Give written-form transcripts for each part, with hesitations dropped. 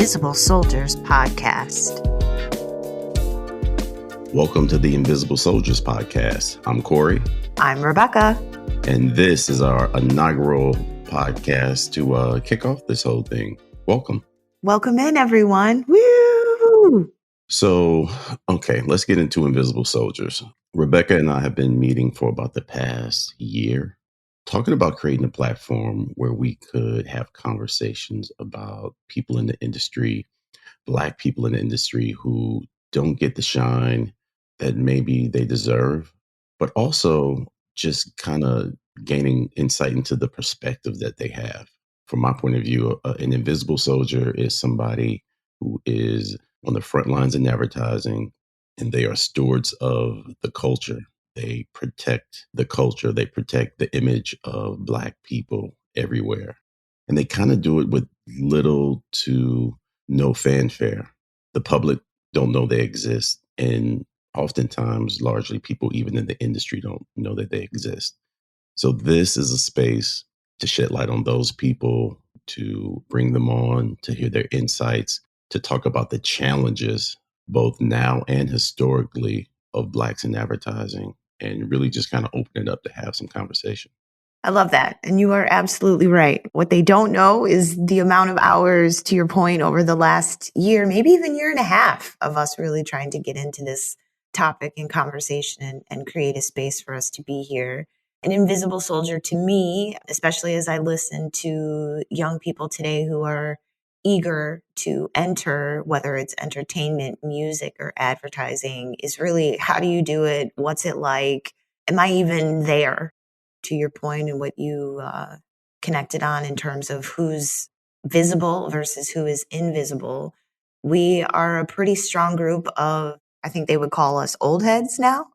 Invisible Soldiers podcast. Welcome to the Invisible Soldiers podcast. I'm Corey. I'm Rebecca. And this is our inaugural podcast to kick off this whole thing. Welcome. Welcome in, everyone. Woo! So, okay, let's get into Invisible Soldiers. Rebecca and I have been meeting for about the past year, talking about creating a platform where we could have conversations about people in the industry, Black people in the industry who don't get the shine that maybe they deserve, but also just kind of gaining insight into the perspective that they have. From my point of view, an invisible soldier is somebody who is on the front lines in advertising, and they are stewards of the culture. They protect the culture. They protect the image of Black people everywhere. And they kind of do it with little to no fanfare. The public don't know they exist. And oftentimes, largely, people even in the industry don't know that they exist. So this is a space to shed light on those people, to bring them on, to hear their insights, to talk about the challenges, both now and historically, of Blacks in advertising, and really just kind of open it up to have some conversation. I love that. And you are absolutely right. What they don't know is the amount of hours, to your point, over the last year, maybe even year and a half of us really trying to get into this topic and conversation and create a space for us to be here. An invisible soldier to me, especially as I listen to young people today who are eager to enter, whether it's entertainment, music, or advertising, is really, how do you do it? What's it like? Am I even there? To your point and what you connected on in terms of who's visible versus who is invisible, we are a pretty strong group of, I think they would call us old heads now,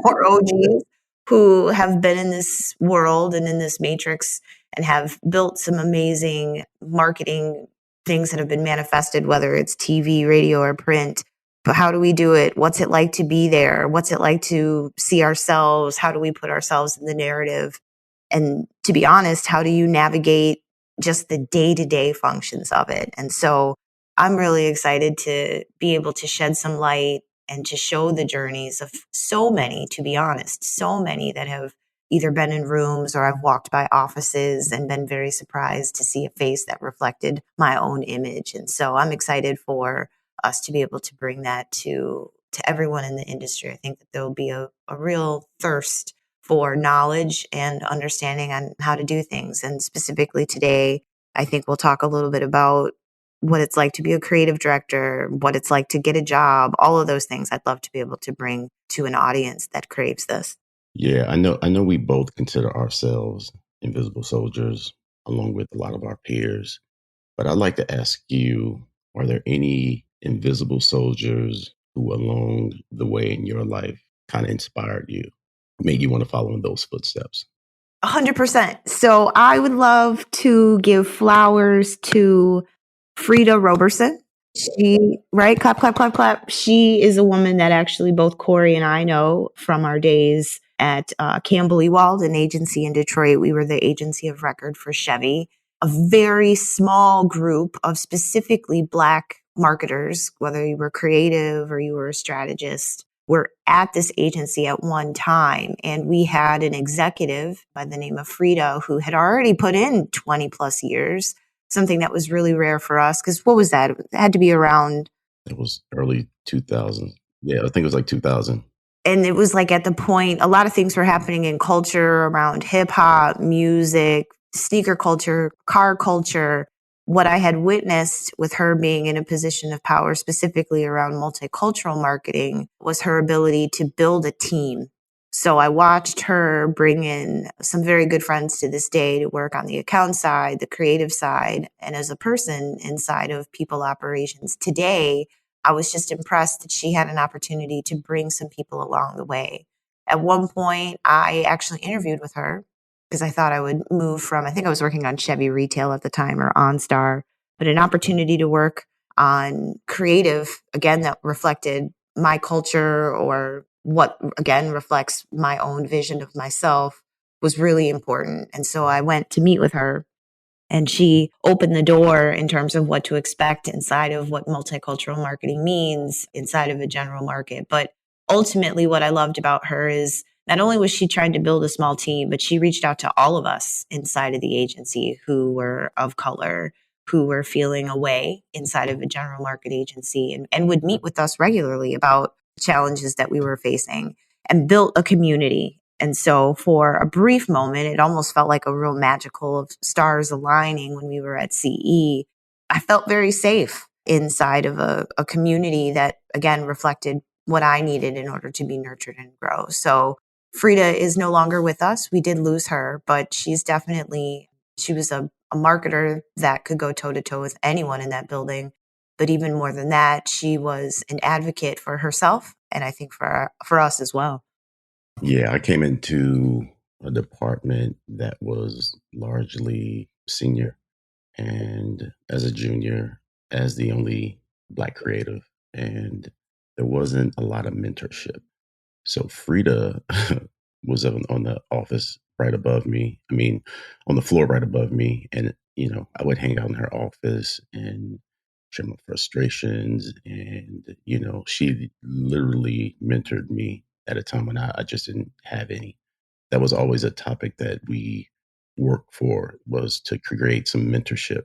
or OGs, who have been in this world and in this matrix and have built some amazing marketing things that have been manifested, whether it's TV, radio, or print. But how do we do it? What's it like to be there? What's it like to see ourselves? How do we put ourselves in the narrative? And to be honest, how do you navigate just the day-to-day functions of it? And so I'm really excited to be able to shed some light and to show the journeys of so many, to be honest, so many that have either been in rooms or I've walked by offices and been very surprised to see a face that reflected my own image. And so I'm excited for us to be able to bring that to everyone in the industry. I think that there will be a real thirst for knowledge and understanding on how to do things. And specifically today, I think we'll talk a little bit about what it's like to be a creative director, what it's like to get a job, all of those things I'd love to be able to bring to an audience that craves this. Yeah, I know we both consider ourselves invisible soldiers, along with a lot of our peers. But I'd like to ask you, are there any invisible soldiers who along the way in your life kind of inspired you, made you want to follow in those footsteps? 100%. So I would love to give flowers to Frida Roberson. She, right? Clap, clap, clap, clap. She is a woman that actually both Corey and I know from our days at Campbell Ewald, an agency in Detroit. We were the agency of record for Chevy, a very small group of specifically Black marketers, whether you were creative or you were a strategist, were at this agency at one time. And we had an executive by the name of Frida who had already put in 20 plus years, something that was really rare for us. Because what was that? It had to be around... It was early 2000. Yeah, I think it was like 2000. And it was like at the point, a lot of things were happening in culture around hip hop, music, sneaker culture, car culture. What I had witnessed with her being in a position of power, specifically around multicultural marketing, was her ability to build a team. So I watched her bring in some very good friends to this day to work on the account side, the creative side, and as a person inside of people operations. Today, I was just impressed that she had an opportunity to bring some people along the way. At one point, I actually interviewed with her because I thought I would move from, I think I was working on Chevy Retail at the time or OnStar, but an opportunity to work on creative, again, that reflected my culture or what, again, reflects my own vision of myself was really important. And so I went to meet with her And she opened the door in terms of what to expect inside of what multicultural marketing means inside of a general market. But ultimately, what I loved about her is not only was she trying to build a small team, but she reached out to all of us inside of the agency who were of color, who were feeling away inside of a general market agency, and would meet with us regularly about challenges that we were facing, and built a community. And so for a brief moment, it almost felt like a real magical of stars aligning when we were at CE. I felt very safe inside of a community that, again, reflected what I needed in order to be nurtured and grow. So Frida is no longer with us. We did lose her, but she was a marketer that could go toe to toe with anyone in that building. But even more than that, she was an advocate for herself, and I think for us as well. Yeah, I came into a department that was largely senior, and as a junior, as the only Black creative, and there wasn't a lot of mentorship. So Frida was on the office right above me. I mean, on the floor right above me, and I would hang out in her office and share my frustrations, and she literally mentored me at a time when I just didn't have any. That was always a topic that we worked for, was to create some mentorship,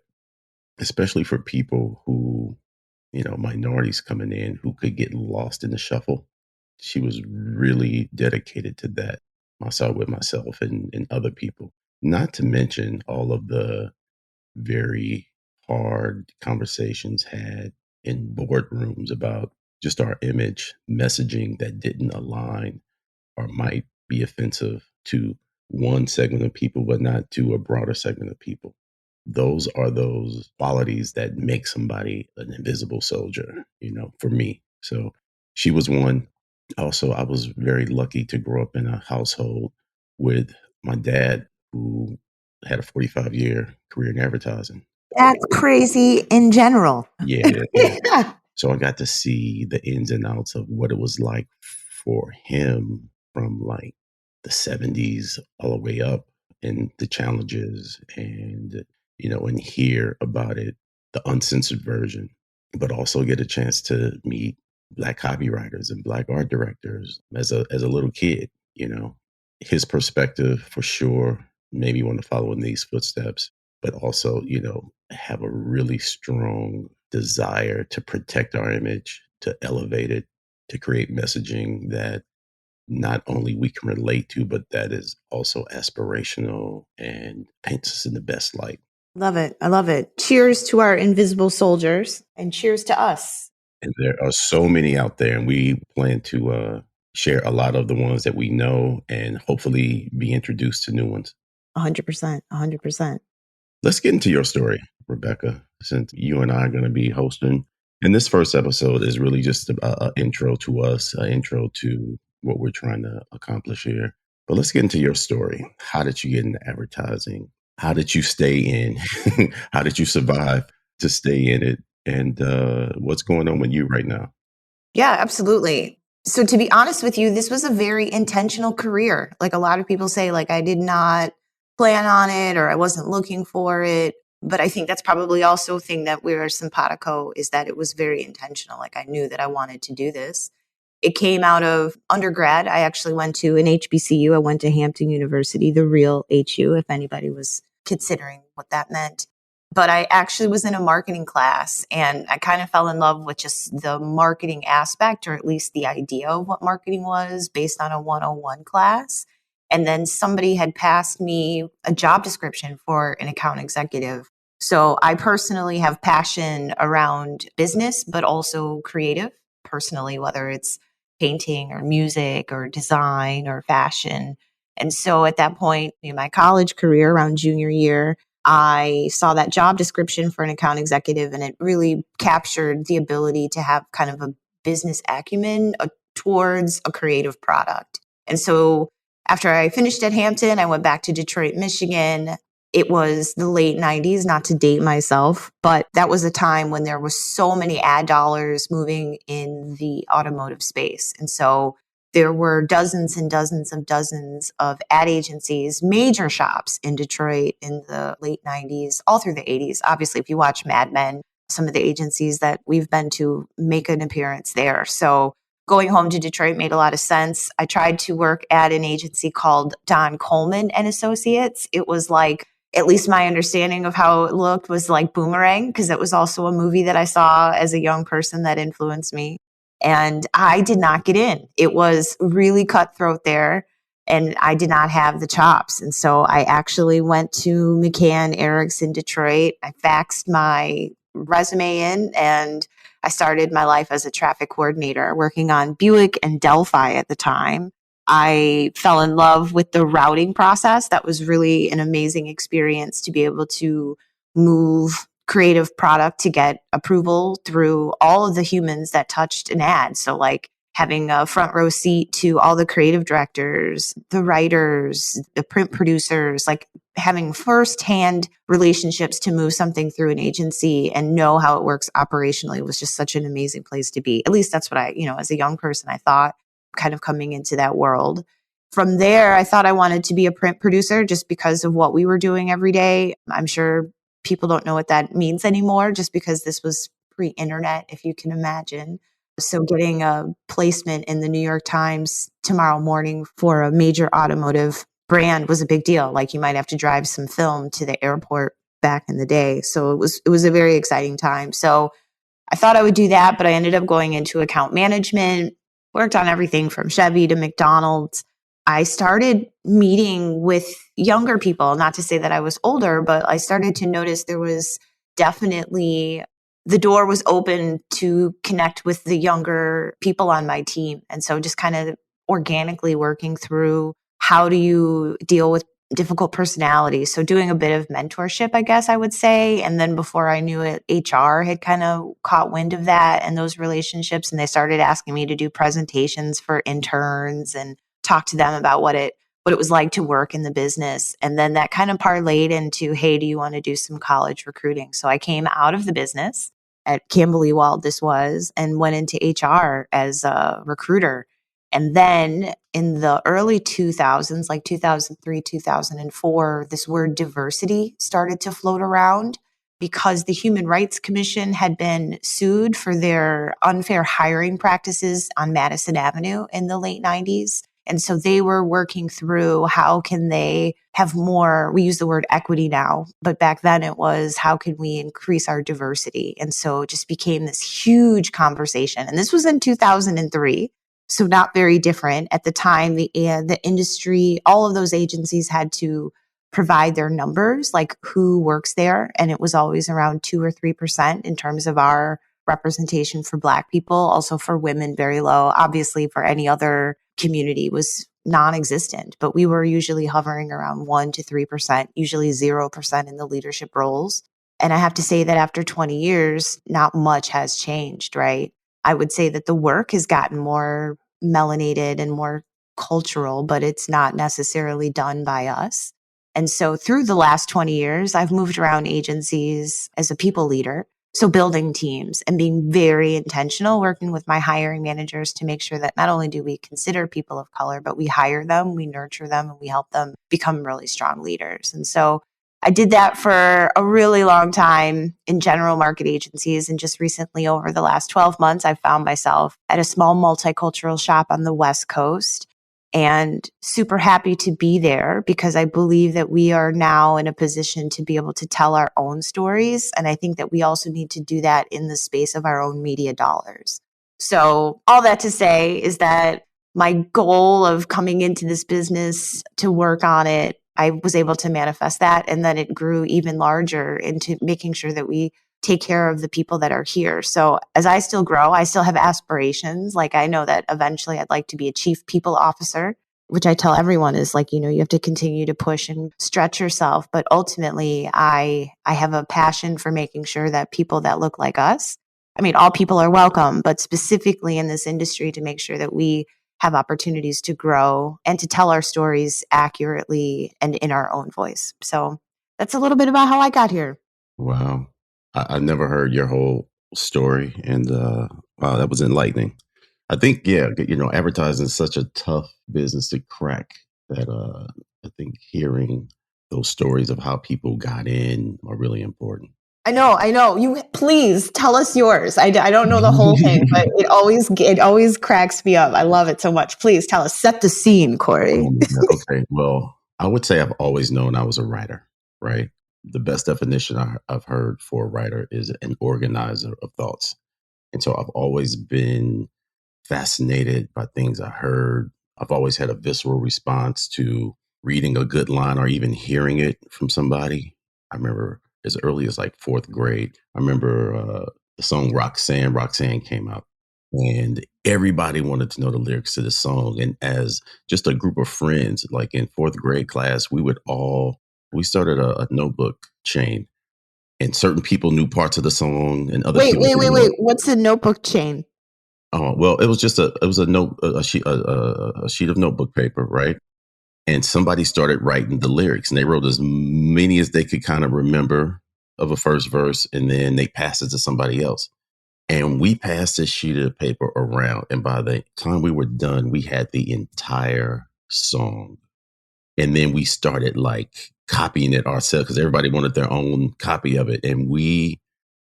especially for people who, minorities coming in who could get lost in the shuffle. She was really dedicated to that. I saw it with myself and other people. Not to mention all of the very hard conversations had in boardrooms about just our image, messaging that didn't align or might be offensive to one segment of people, but not to a broader segment of people. Those are those qualities that make somebody an invisible soldier, for me. So she was one. Also, I was very lucky to grow up in a household with my dad, who had a 45-year career in advertising. That's crazy in general. Yeah, yeah. So I got to see the ins and outs of what it was like for him from like the 70s all the way up, and the challenges, and hear about it, the uncensored version, but also get a chance to meet Black copywriters and Black art directors as a little kid. His perspective for sure made me want to follow in these footsteps, but also, have a really strong desire to protect our image, to elevate it, to create messaging that not only we can relate to, but that is also aspirational and paints us in the best light. Love it. I love it. Cheers to our invisible soldiers, and cheers to us. And there are so many out there, and we plan to share a lot of the ones that we know and hopefully be introduced to new ones. 100%. 100%. Let's get into your story, Rebecca, since you and I are going to be hosting. And this first episode is really just an intro to us, an intro to what we're trying to accomplish here. But let's get into your story. How did you get into advertising? How did you stay in? How did you survive to stay in it? And what's going on with you right now? Yeah, absolutely. So to be honest with you, this was a very intentional career. Like a lot of people say, like I did not plan on it or I wasn't looking for it. But I think that's probably also a thing that we are simpatico, is that it was very intentional. Like I knew that I wanted to do this. It came out of undergrad. I actually went to an HBCU. I went to Hampton University, the real HU, if anybody was considering what that meant. But I actually was in a marketing class, and I kind of fell in love with just the marketing aspect, or at least the idea of what marketing was, based on a 101 class. And then somebody had passed me a job description for an account executive. So I personally have passion around business, but also creative personally, whether it's painting or music or design or fashion. And so at that point in my college career, around junior year, I saw that job description for an account executive, and it really captured the ability to have kind of a business acumen towards a creative product. And so after I finished at Hampton, I went back to Detroit, Michigan. It was the late 90s, not to date myself, but that was a time when there was so many ad dollars moving in the automotive space. And so there were dozens and dozens of ad agencies, major shops in Detroit in the late 90s, all through the 80s. Obviously, if you watch Mad Men, some of the agencies that we've been to make an appearance there. So going home to Detroit made a lot of sense. I tried to work at an agency called Don Coleman and Associates. It was like, at least my understanding of how it looked was like Boomerang, because it was also a movie that I saw as a young person that influenced me. And I did not get in. It was really cutthroat there, and I did not have the chops. And so I actually went to McCann Erickson Detroit. I faxed my resume in, and I started my life as a traffic coordinator working on Buick and Delphi at the time. I fell in love with the routing process. That was really an amazing experience to be able to move creative product to get approval through all of the humans that touched an ad. So like having a front row seat to all the creative directors, the writers, the print producers, like having firsthand relationships to move something through an agency and know how it works operationally was just such an amazing place to be. At least that's what I, as a young person, I thought, kind of coming into that world. From there, I thought I wanted to be a print producer just because of what we were doing every day. I'm sure people don't know what that means anymore, just because this was pre-internet, if you can imagine. So getting a placement in the New York Times tomorrow morning for a major automotive brand was a big deal. Like you might have to drive some film to the airport back in the day. So it was a very exciting time. So I thought I would do that, but I ended up going into account management, worked on everything from Chevy to McDonald's. I started meeting with younger people, not to say that I was older, but I started to notice there was definitely the door was open to connect with the younger people on my team. And so just kind of organically working through how do you deal with difficult personalities. So doing a bit of mentorship, I guess I would say. And then before I knew it, HR had kind of caught wind of that and those relationships. And they started asking me to do presentations for interns and talk to them about what it was like to work in the business. And then that kind of parlayed into, hey, do you want to do some college recruiting? So I came out of the business at Campbell Ewald, this was, and went into HR as a recruiter. And then in the early 2000s, like 2003, 2004, this word diversity started to float around because the Human Rights Commission had been sued for their unfair hiring practices on Madison Avenue in the late 90s. And so they were working through how can they have more, we use the word equity now, but back then it was how can we increase our diversity? And so it just became this huge conversation. And this was in 2003. So not very different. At the time, the industry, all of those agencies had to provide their numbers, like who works there. And it was always around 2 or 3% in terms of our representation for Black people, also for women, very low. Obviously, for any other community was non-existent, but we were usually hovering around 1 to 3%, usually 0% in the leadership roles. And I have to say that after 20 years, not much has changed, right? I would say that the work has gotten more melanated and more cultural, but it's not necessarily done by us. And so through the last 20 years, I've moved around agencies as a people leader. So building teams and being very intentional, working with my hiring managers to make sure that not only do we consider people of color, but we hire them, we nurture them, and we help them become really strong leaders. And so I did that for a really long time in general market agencies. And just recently, over the last 12 months, I found myself at a small multicultural shop on the West Coast and super happy to be there because I believe that we are now in a position to be able to tell our own stories. And I think that we also need to do that in the space of our own media dollars. So all that to say is that my goal of coming into this business to work on it, I was able to manifest that. And then it grew even larger into making sure that we take care of the people that are here. So as I still grow, I still have aspirations. Like I know that eventually I'd like to be a chief people officer, which I tell everyone is like, you have to continue to push and stretch yourself. But ultimately, I have a passion for making sure that people that look like us, I mean, all people are welcome, but specifically in this industry to make sure that we have opportunities to grow and to tell our stories accurately and in our own voice. So that's a little bit about how I got here. Wow. I never heard your whole story. And wow, that was enlightening. I think, yeah, advertising is such a tough business to crack that I think hearing those stories of how people got in are really important. I know, I know. You please tell us yours. I don't know the whole thing, but it always cracks me up. I love it so much. Please tell us. Set the scene, Oh Corey. my God. Okay. Well, I would say I've always known I was a writer, right? The best definition I've heard for a writer is an organizer of thoughts. And so I've always been fascinated by things I heard. I've always had a visceral response to reading a good line or even hearing it from somebody. I remember as early as like fourth grade, I remember the song Roxanne. Roxanne came out and everybody wanted to know the lyrics to the song. And as just a group of friends, like in fourth grade class, we started a notebook chain and certain people knew parts of the song and other Wait, people wait, wait, didn't wait. know. What's a notebook chain? Oh, well, it was just it was a note, a sheet of notebook paper, right? And somebody started writing the lyrics, and they wrote as many as they could kind of remember of a first verse, and then they passed it to somebody else. And we passed this sheet of paper around, and by the time we were done, we had the entire song. And then we started like copying it ourselves because everybody wanted their own copy of it, and we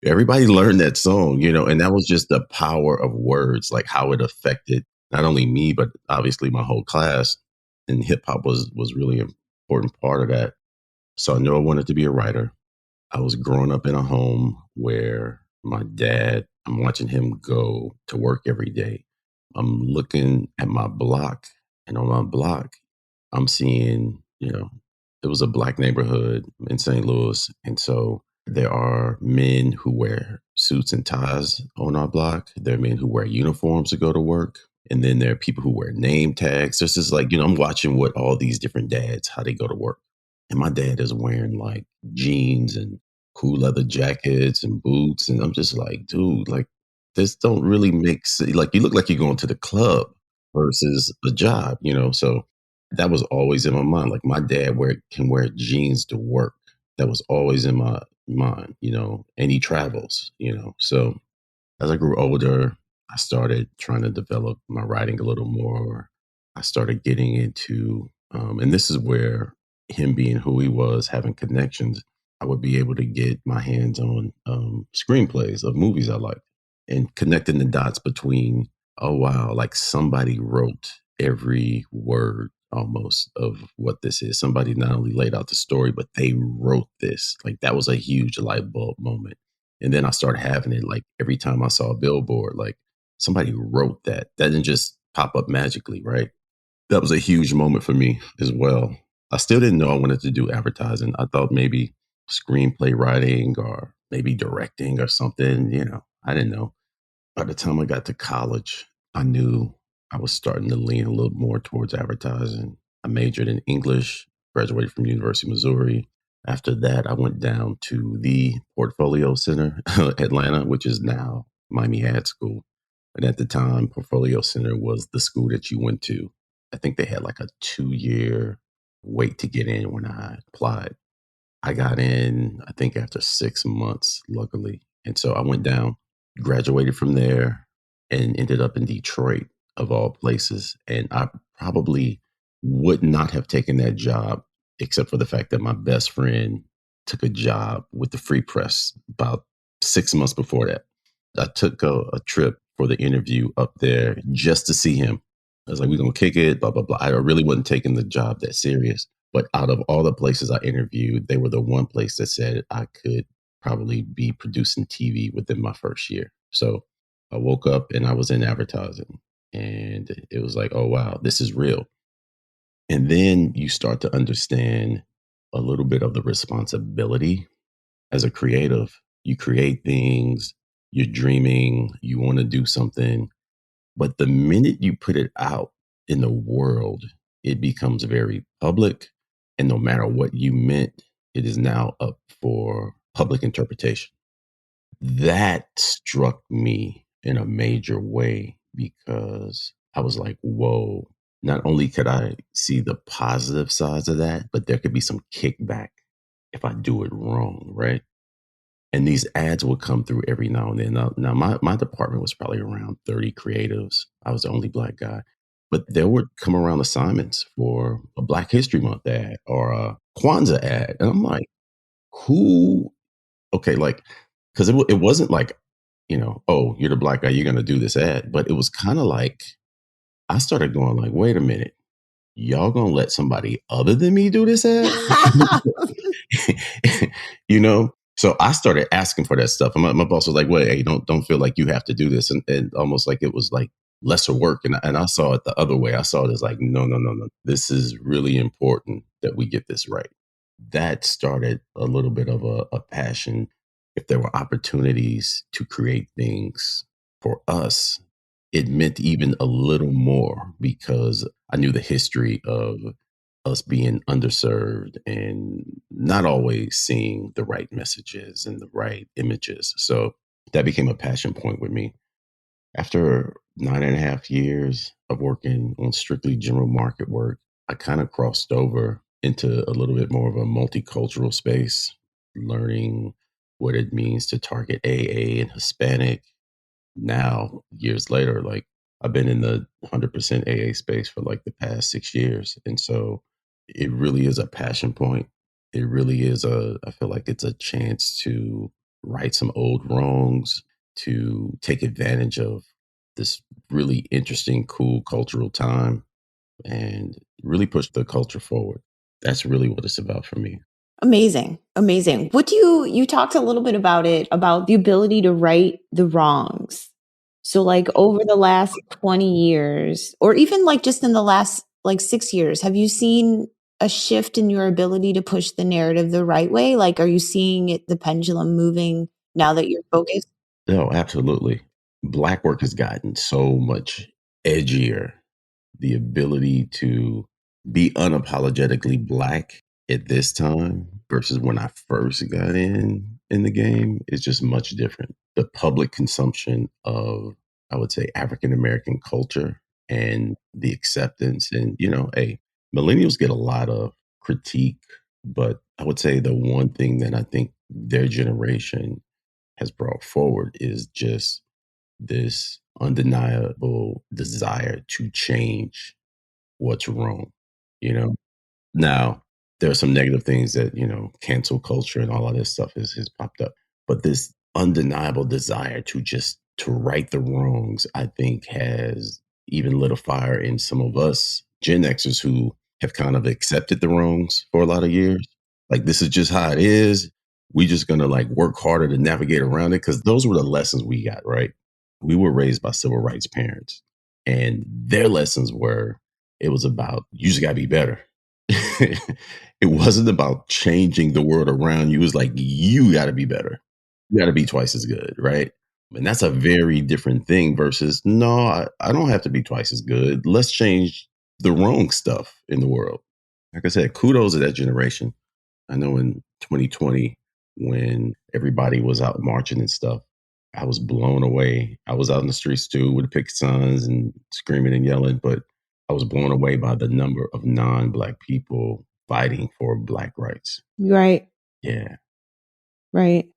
everybody learned that song, and that was just the power of words, like how it affected not only me, but obviously my whole class. And hip hop was really an important part of that. So I knew I wanted to be a writer. I was growing up in a home where my dad, I'm watching him go to work every day. I'm looking at my block, and on my block, I'm seeing, it was a black neighborhood in St. Louis. And so there are men who wear suits and ties on our block. There are men who wear uniforms to go to work. And then there are people who wear name tags. So it's just like, I'm watching what all these different dads, how they go to work. And my dad is wearing like jeans and cool leather jackets and boots. And I'm just like, dude, like this don't really make sense. Like you look like you're going to the club versus a job, So that was always in my mind. Like my dad can wear jeans to work. That was always in my mind, and he travels, So as I grew older, I started trying to develop my writing a little more. I started getting into, and this is where him being who he was, having connections, I would be able to get my hands on screenplays of movies I liked and connecting the dots between, oh, wow, like somebody wrote every word almost of what this is. Somebody not only laid out the story, but they wrote this. Like that was a huge light bulb moment. And then I started having it like every time I saw a billboard, like somebody wrote that. That didn't just pop up magically, right? That was a huge moment for me as well. I still didn't know I wanted to do advertising. I thought maybe screenplay writing or maybe directing or something, I didn't know. By the time I got to college, I knew I was starting to lean a little more towards advertising. I majored in English, graduated from University of Missouri. After that, I went down to the Portfolio Center, Atlanta, which is now Miami Ad School. And at the time, Portfolio Center was the school that you went to. I think they had like a 2-year wait to get in when I applied. I got in, I think after 6 months, luckily. And so I went down, graduated from there, and ended up in Detroit, of all places. And I probably would not have taken that job except for the fact that my best friend took a job with the Free Press about 6 months before that. I took a trip for the interview up there just to see him. I was like, we're going to kick it, blah, blah, blah. I really wasn't taking the job that serious. But out of all the places I interviewed, they were the one place that said I could probably be producing TV within my first year. So I woke up and I was in advertising. And it was like, oh, wow, this is real. And then you start to understand a little bit of the responsibility as a creative. You create things, you're dreaming, you want to do something. But the minute you put it out in the world, it becomes very public. And no matter what you meant, it is now up for public interpretation. That struck me in a major way because I was like, whoa, not only could I see the positive sides of that, but there could be some kickback if I do it wrong, right? And these ads would come through every now and then. Now my department was probably around 30 creatives. I was the only black guy. But there would come around assignments for a Black History Month ad or a Kwanzaa ad. And I'm like, who okay, like, because it wasn't like, oh, you're the black guy, you're gonna do this ad. But it was kind of like I started going like, wait a minute, y'all gonna let somebody other than me do this ad? you know? So I started asking for that stuff. And my boss was like, "Wait, hey, don't feel like you have to do this," and almost like it was like lesser work. And I saw it the other way. I saw it as like, no, no, no, no. This is really important that we get this right. That started a little bit of a passion. If there were opportunities to create things for us, it meant even a little more because I knew the history of us being underserved and not always seeing the right messages and the right images. So that became a passion point with me. After 9.5 years of working on strictly general market work, I kind of crossed over into a little bit more of a multicultural space, learning what it means to target AA and Hispanic. Now, years later, like I've been in the 100% AA space for like the past 6 years. And so it really is a passion point. It really is I feel like it's a chance to right some old wrongs, to take advantage of this really interesting, cool cultural time and really push the culture forward. That's really what it's about for me. Amazing. Amazing. What do you talked a little bit about it, about the ability to right the wrongs. So like over the last 20 years, or even like just in the last like 6 years, have you seen a shift in your ability to push the narrative the right way? Like, are you seeing it, the pendulum moving now that you're focused? No, absolutely. Black work has gotten so much edgier. The ability to be unapologetically black at this time versus when I first got in the game is just much different. The public consumption of, I would say, African American culture and the acceptance and, hey, millennials get a lot of critique, but I would say the one thing that I think their generation has brought forward is just this undeniable desire to change what's wrong, you know? Now, there are some negative things that, cancel culture and all of this stuff has popped up. But this undeniable desire to right the wrongs, I think has even lit a fire in some of us Gen Xers who have kind of accepted the wrongs for a lot of years. Like this is just how it is. We just gonna like work harder to navigate around it. Cause those were the lessons we got, right? We were raised by civil rights parents. And their lessons were it was about you just gotta be better. It wasn't about changing the world around you. It was like, you got to be better. You got to be twice as good, right? And that's a very different thing versus, no, I don't have to be twice as good. Let's change the wrong stuff in the world. Like I said, kudos to that generation. I know in 2020, when everybody was out marching and stuff, I was blown away. I was out in the streets too with the picket signs and screaming and yelling, but I was blown away by the number of non-black people fighting for black rights. Right. Yeah, Right.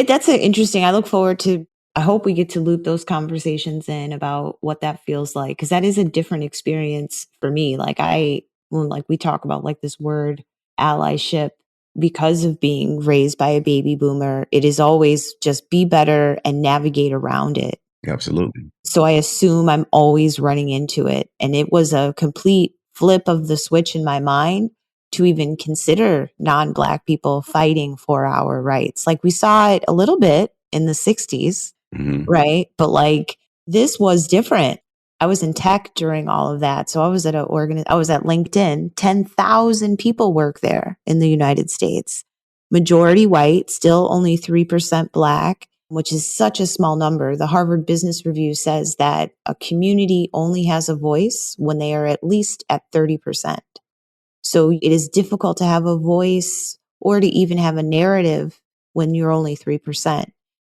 That's a interesting. I look forward to. I hope we get to loop those conversations in about what that feels like, because that is a different experience for me. Like when like we talk about like this word allyship, because of being raised by a baby boomer, it is always just be better and navigate around it. absolutely. So I assume I'm always running into it. And it was a complete flip of the switch in my mind to even consider non-Black people fighting for our rights. Like we saw it a little bit in the 60s, Hmm. right? But like this was different. I was in tech during all of that. So I was I was at LinkedIn. 10,000 people work there in the United States. Majority white, still only 3% Black, which is such a small number. The Harvard Business Review says that a community only has a voice when they are at least at 30%. So it is difficult to have a voice or to even have a narrative when you're only 3%.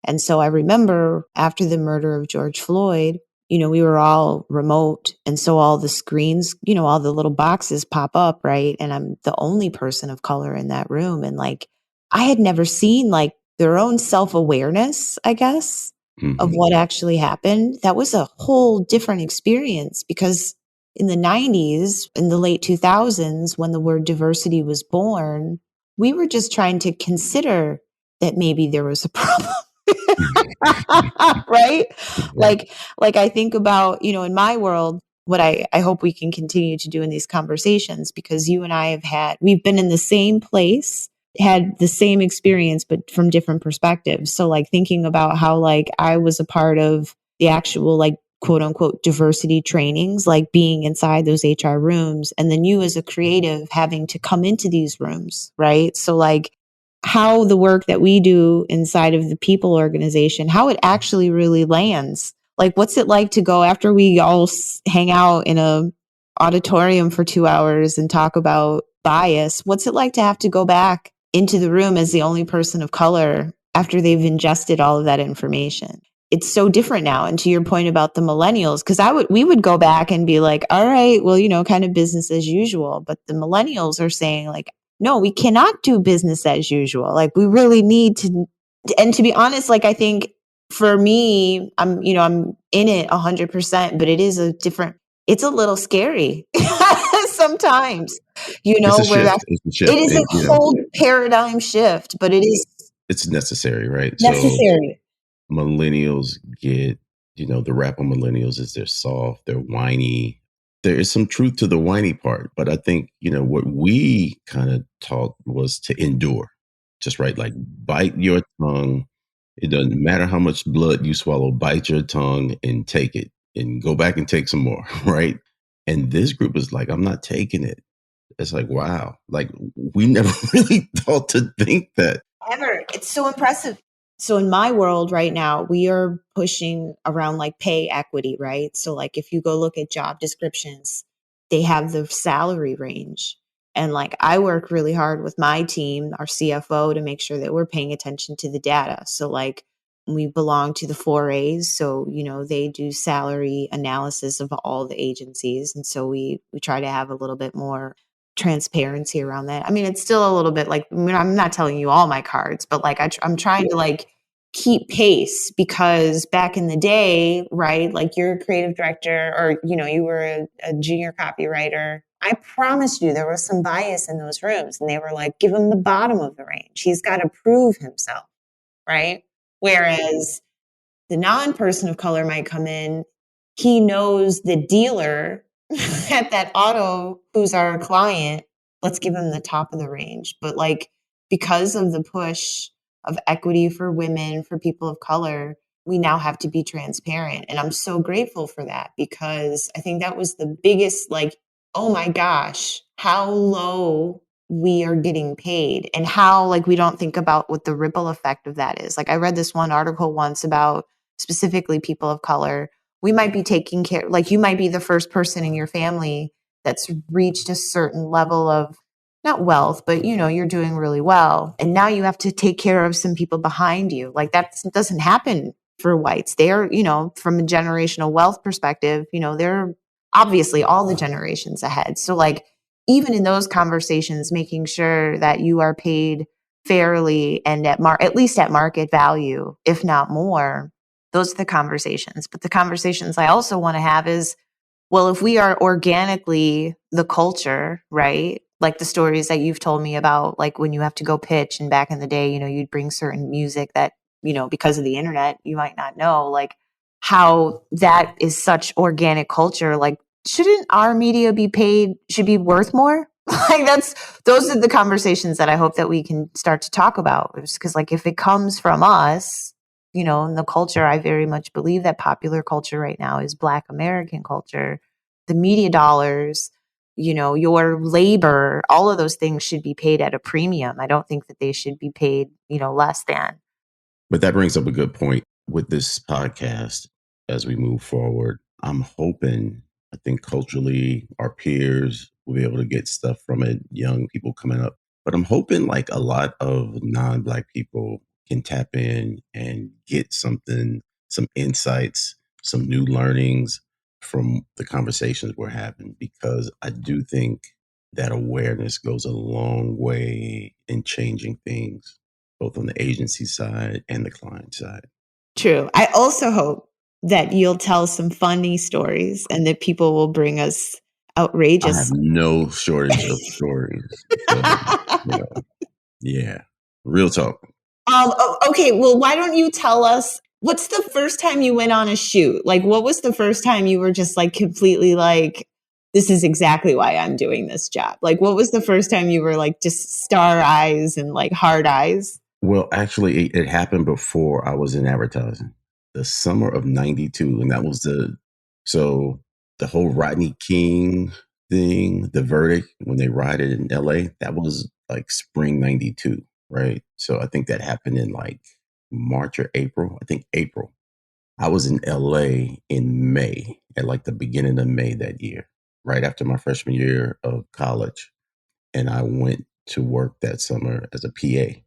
And so I remember after the murder of George Floyd, we were all remote. And so all the screens, all the little boxes pop up, right? And I'm the only person of color in that room. And like, I had never seen like their own self-awareness, I guess, of Hmm. what actually happened. That was a whole different experience because in the 90s, in the late 2000s, when the word diversity was born, we were just trying to consider that maybe there was a problem. Right? Right. Like I think about, in my world, what I hope we can continue to do in these conversations, because you and I we've been in the same place, had the same experience, but from different perspectives. So like thinking about how like I was a part of the actual like quote unquote diversity trainings, like being inside those HR rooms, and then you as a creative having to come into these rooms, right? So like how the work that we do inside of the people organization, how it actually really lands. Like, what's it like to go after we all hang out in a auditorium for 2 hours and talk about bias? What's it like to have to go back into the room as the only person of color after they've ingested all of that information? It's so different now. And to your point about the millennials, because we would go back and be like, all right, well, kind of business as usual. But the millennials are saying like, no, we cannot do business as usual. Like we really need to, and to be honest, like I think for me, I'm in it 100%, but it's a little scary sometimes, It's a where shift. It's a it shift. is a whole paradigm shift, but it is It's necessary, right? So necessary. millennials get, the rap on millennials is they're soft, they're whiny. There is some truth to the whiny part, but I think, what we kind of taught was to endure. Just right, like bite your tongue. It doesn't matter how much blood you swallow, bite your tongue and take it and go back and take some more, right? And this group is like, I'm not taking it. It's like, wow, like we never really thought to think that. Ever. It's so impressive. So in my world right now, we are pushing around like pay equity, right? So like if you go look at job descriptions, they have the salary range. And like I work really hard with my team, our CFO, to make sure that we're paying attention to the data. So like we belong to the 4As. So, they do salary analysis of all the agencies. And so we try to have a little bit more transparency around that. I mean, it's still a little bit like, I'm not telling you all my cards, but like I'm trying to like keep pace, because back in the day, right? Like you're a creative director, or you were a junior copywriter. I promised you there was some bias in those rooms, and they were like, give him the bottom of the range. He's got to prove himself, right? Whereas the non-person of color might come in, he knows the dealer at that auto who's our client, let's give him the top of the range. But like, because of the push of equity for women, for people of color, we now have to be transparent. And I'm so grateful for that, because I think that was the biggest, like, oh my gosh, how low we are getting paid, and how like we don't think about what the ripple effect of that is. Like I read this one article once about specifically people of color. We might be taking care, like you might be the first person in your family that's reached a certain level of not wealth, but you're doing really well. And now you have to take care of some people behind you. Like that doesn't happen for whites. They're, from a generational wealth perspective, they're obviously all the generations ahead. So like even in those conversations, making sure that you are paid fairly and at least at market value, if not more. Those are the conversations. But the conversations I also want to have is, well, if we are organically the culture, right? Like the stories that you've told me about, like when you have to go pitch, and back in the day, you'd bring certain music that, because of the internet, you might not know, like how that is such organic culture. Like, shouldn't our media be paid, should be worth more? Like those are the conversations that I hope that we can start to talk about. Because like if it comes from us, in the culture, I very much believe that popular culture right now is Black American culture. The media dollars, your labor, all of those things should be paid at a premium. I don't think that they should be paid, less than. But that brings up a good point with this podcast as we move forward. I'm hoping, I think culturally, our peers will be able to get stuff from it, young people coming up. But I'm hoping like a lot of non Black people can tap in and get something, some insights, some new learnings from the conversations we're having, because I do think that awareness goes a long way in changing things. both on the agency side and the client side. True. I also hope that you'll tell some funny stories and that people will bring us I have outrageous. no shortage of stories. So, you know, yeah, real talk. Okay, well, why don't you tell us what's the first time you went on a shoot? Like, what was the first time you were just like completely like, this is exactly why I'm doing this job? Like, what was the first time you were like just star eyes and like hard eyes? Well, actually, it happened before I was in advertising. The summer of '92, and that was so the whole Rodney King thing, the verdict when they rioted in LA, that was like spring '92, right? So I think that happened in like March or April. I think April. I was in LA in May, at like the beginning of May that year, right after my freshman year of college. And I went to work that summer as a PA.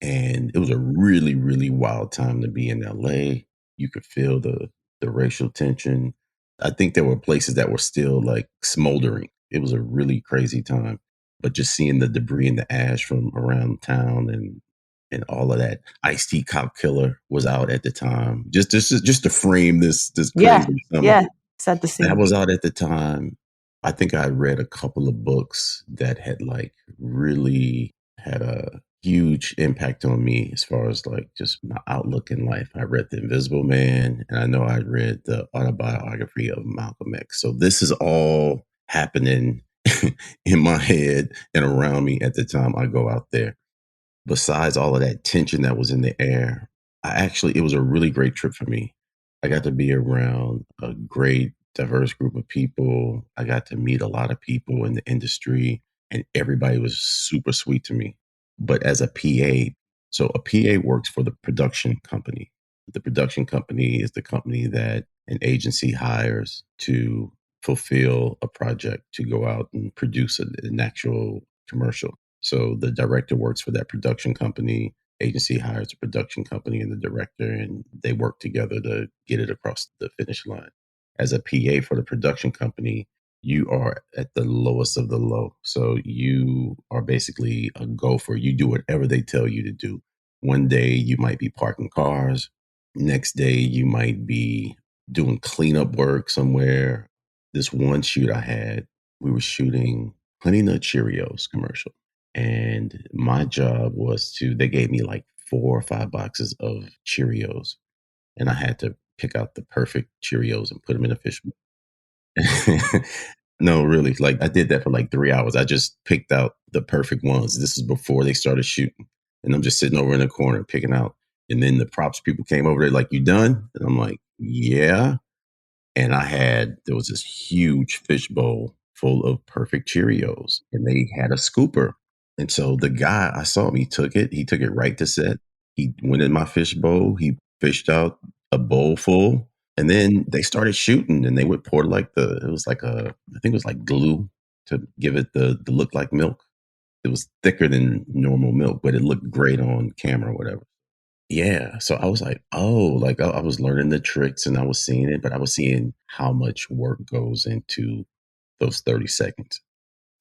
And it was a really, really wild time to be in LA. You could feel the racial tension. I think there were places that were still like smoldering. It was a really crazy time. But just seeing the debris and the ash from around town and all of that. Ice-T Cop Killer was out at the time. Just to frame this Yeah, crazy summer. yeah. Set the That scene. was out at the time. I think I read a couple of books that had like really had a huge impact on me as far as like just my outlook in life. I read The Invisible Man, and I know I read the autobiography of Malcolm X. So this is all happening in my head and around me at the time I go out there. Besides all of that tension that was in the air, it was a really great trip for me. I got to be around a great, diverse group of people. I got to meet a lot of people in the industry, and everybody was super sweet to me. But as a PA, so a PA works for the production company. The production company is the company that an agency hires to fulfill a project to go out and produce an actual commercial. So the director works for that production company. Agency hires a production company and the director, and they work together to get it across the finish line. As a PA for the production company, you are at the lowest of the low. So you are basically a gopher. You do whatever they tell you to do. One day you might be parking cars. Next day you might be doing cleanup work somewhere. This one shoot I had, we were shooting Honey Nut Cheerios commercial. And my job was they gave me like 4 or 5 boxes of Cheerios, and I had to pick out the perfect Cheerios and put them in a fish bowl. No, really, like I did that for like 3 hours. I just picked out the perfect ones. This is before they started shooting. And I'm just sitting over in the corner picking out. And then the props people came over there like, you done? And I'm like, yeah. And there was this huge fish bowl full of perfect Cheerios, and they had a scooper. And so the guy, I saw him, he took it right to set. He went in my fish bowl, he fished out a bowl full, and then they started shooting, and they would pour it was like I think it was like glue to give it the look like milk. It was thicker than normal milk, but it looked great on camera or whatever. Yeah, so I was like, "Oh," like, I was learning the tricks and I was seeing it, but I was seeing how much work goes into those 30 seconds.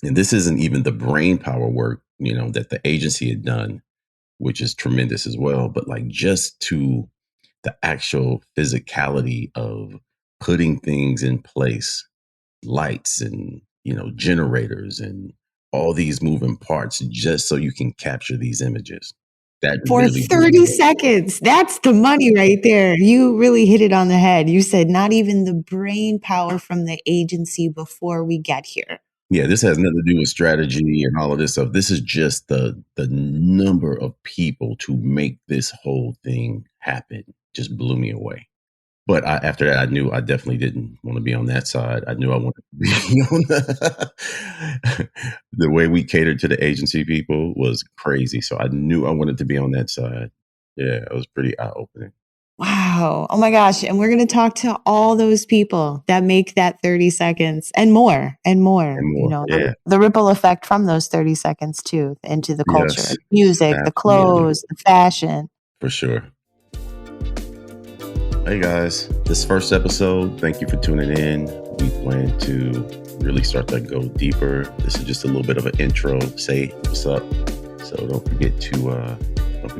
And this isn't even the brain power work, that the agency had done, which is tremendous as well, but, like, just to the actual physicality of putting things in place, lights and, generators and all these moving parts just so you can capture these images. That For really blew me 30 away. seconds. That's the money right there. You really hit it on the head. You said not even the brain power from the agency before we get here. Yeah, this has nothing to do with strategy and all of this stuff. This is just the number of people to make this whole thing happen just blew me away. But after that, I knew I definitely didn't want to be on that side. I knew I wanted to be on the way we catered to the agency people was crazy. So I knew I wanted to be on that side. Yeah, it was pretty eye opening. Wow. Oh my gosh. And we're going to talk to all those people that make that 30 seconds and more and more, And more. Yeah. the ripple effect from those 30 seconds too into the culture, Yes. music, the Absolutely. clothes, the fashion. For sure. Hey guys, this first episode, thank you for tuning in. We plan to really start to go deeper. This is just a little bit of an intro, say what's up. So don't forget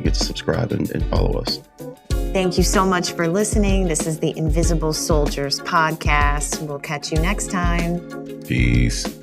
forget to subscribe and follow us. Thank you so much for listening. This is the Invisible Soldiers podcast. We'll catch you next time. Peace.